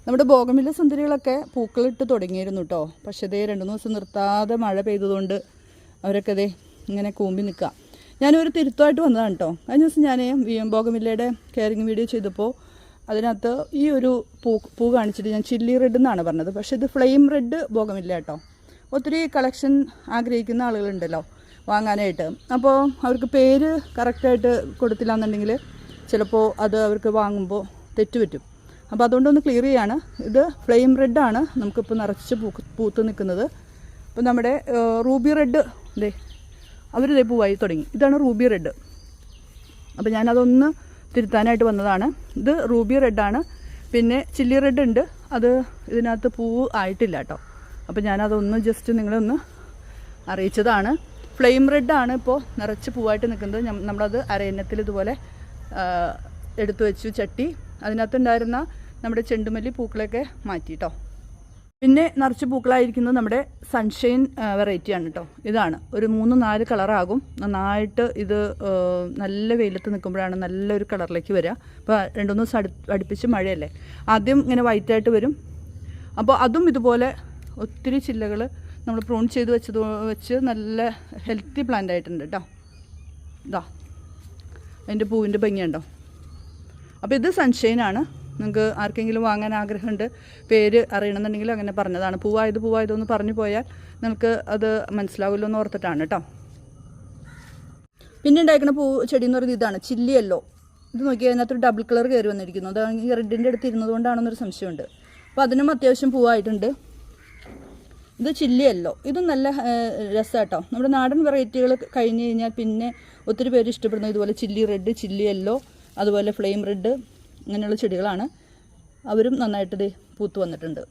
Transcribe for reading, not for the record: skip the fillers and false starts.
നമ്മുടെ ബോഗൺവില്ല സുന്ദരികളൊക്കെ പൂക്കളിട്ട് തുടങ്ങിയിരുന്നു കേട്ടോ. പക്ഷേ ഇതേ 2-3 ദിവസം നിർത്താതെ മഴ പെയ്തതുകൊണ്ട് അവരൊക്കെ ഇതേ ഇങ്ങനെ കൂമ്പി നിൽക്കുക. ഞാനൊരു തിരുത്തമായിട്ട് വന്നതാണ് കേട്ടോ. കഴിഞ്ഞ ദിവസം ഞാൻ ബോഗൺവില്ലയുടെ കെയറിങ് വീഡിയോ ചെയ്തപ്പോൾ അതിനകത്ത് ഈ ഒരു പൂ കാണിച്ചിട്ട് ഞാൻ ചില്ലി റെഡ് എന്നാണ് പറഞ്ഞത്. പക്ഷേ ഇത് ഫ്ലെയിം റെഡ് ബോഗൺവില്ല കേട്ടോ. ഒത്തിരി കളക്ഷൻ ആഗ്രഹിക്കുന്ന ആളുകളുണ്ടല്ലോ വാങ്ങാനായിട്ട്. അപ്പോൾ അവർക്ക് പേര് കറക്റ്റായിട്ട് കൊടുത്തില്ല എന്നുണ്ടെങ്കിൽ ചിലപ്പോൾ അത് അവർക്ക് വാങ്ങുമ്പോൾ തെറ്റുപറ്റും. അപ്പോൾ അതുകൊണ്ടൊന്ന് ക്ലിയർ ചെയ്യാണ്. ഇത് ഫ്ലെയിം റെഡാണ് നമുക്കിപ്പോൾ നിറച്ച് പൂത്ത് നിൽക്കുന്നത്. ഇപ്പോൾ നമ്മുടെ റൂബി റെഡ് ഇതേ അവരിതേ പൂവായി തുടങ്ങി. ഇതാണ് റൂബി റെഡ്. അപ്പോൾ ഞാനതൊന്ന് തിരുത്താനായിട്ട് വന്നതാണ്. ഇത് റൂബി റെഡാണ്. പിന്നെ ചില്ലി റെഡ് ഉണ്ട്, അത് ഇതിനകത്ത് പൂവ് ആയിട്ടില്ല കേട്ടോ. അപ്പോൾ ഞാനതൊന്ന് ജസ്റ്റ് നിങ്ങളൊന്ന് അറിയിച്ചതാണ്. ഫ്ലെയിം റെഡാണ് ഇപ്പോൾ നിറച്ച് പൂവായിട്ട് നിൽക്കുന്നത്. നമ്മളത് അരയന്നത്തിൽ ഇതുപോലെ എടുത്തു വെച്ചു ചട്ടി. അതിനകത്തുണ്ടായിരുന്ന നമ്മുടെ ചെണ്ടുമല്ലി പൂക്കളൊക്കെ മാറ്റി കേട്ടോ. പിന്നെ നിറച്ച് പൂക്കളായിരിക്കുന്നത് നമ്മുടെ സൺഷൈൻ വെറൈറ്റിയാണ് കേട്ടോ. ഇതാണ് ഒരു 3-4 കളറാകും. നന്നായിട്ട് ഇത് നല്ല വെയിലത്ത് നിൽക്കുമ്പോഴാണ് നല്ലൊരു കളറിലേക്ക് വരിക. അപ്പോൾ 2-3 ദിവസം അടുപ്പിച്ച് മഴയല്ലേ, ആദ്യം ഇങ്ങനെ വൈറ്റായിട്ട് വരും. അപ്പോൾ അതും ഇതുപോലെ ഒത്തിരി ചില്ലകൾ നമ്മൾ പ്രൂൺ ചെയ്ത് വെച്ച് നല്ല ഹെൽത്തി പ്ലാന്റ് ആയിട്ടുണ്ട് കേട്ടോ. ഇതാ അതിൻ്റെ പൂവിൻ്റെ ഭംഗിയുണ്ടോ. അപ്പോൾ ഇത് സൺഷൈനാണ്. നിങ്ങൾക്ക് ആർക്കെങ്കിലും വാങ്ങാൻ ആഗ്രഹമുണ്ട്, പേര് അറിയണമെന്നുണ്ടെങ്കിൽ അങ്ങനെ പറഞ്ഞതാണ്. പൂവായതെന്ന് പറഞ്ഞു പോയാൽ നിങ്ങൾക്ക് അത് മനസ്സിലാവില്ലോ എന്ന് ഓർത്തിട്ടാണ് കേട്ടോ. പിന്നെ ഉണ്ടായിരിക്കുന്ന ചെടി എന്ന് പറയുന്നത് ഇതാണ് ചില്ലി യെല്ലോ. ഇത് നോക്കിയാൽ അതിനകത്തൊരു ഡബിൾ കളർ കയറി വന്നിരിക്കുന്നു. അത് ഈ റെഡിൻ്റെ അടുത്ത് ഇരുന്നത് കൊണ്ടാണെന്നൊരു സംശയമുണ്ട്. അപ്പോൾ അതിനും അത്യാവശ്യം പൂവായിട്ടുണ്ട്. ഇത് ചില്ലി യെല്ലോ. ഇതും നല്ല രസമാണ് കേട്ടോ. നമ്മുടെ നാടൻ വെറൈറ്റികൾ കഴിഞ്ഞ് കഴിഞ്ഞാൽ പിന്നെ ഒത്തിരി പേര് ഇഷ്ടപ്പെടുന്നത് ഇതുപോലെ ചില്ലി റെഡ്, ചില്ലി യെല്ലോ, അതുപോലെ ഫ്ലെയിം റെഡ്, അങ്ങനെയുള്ള ചെടികളാണ്. അവരും നന്നായിട്ട് പൂത്ത് വന്നിട്ടുണ്ട്.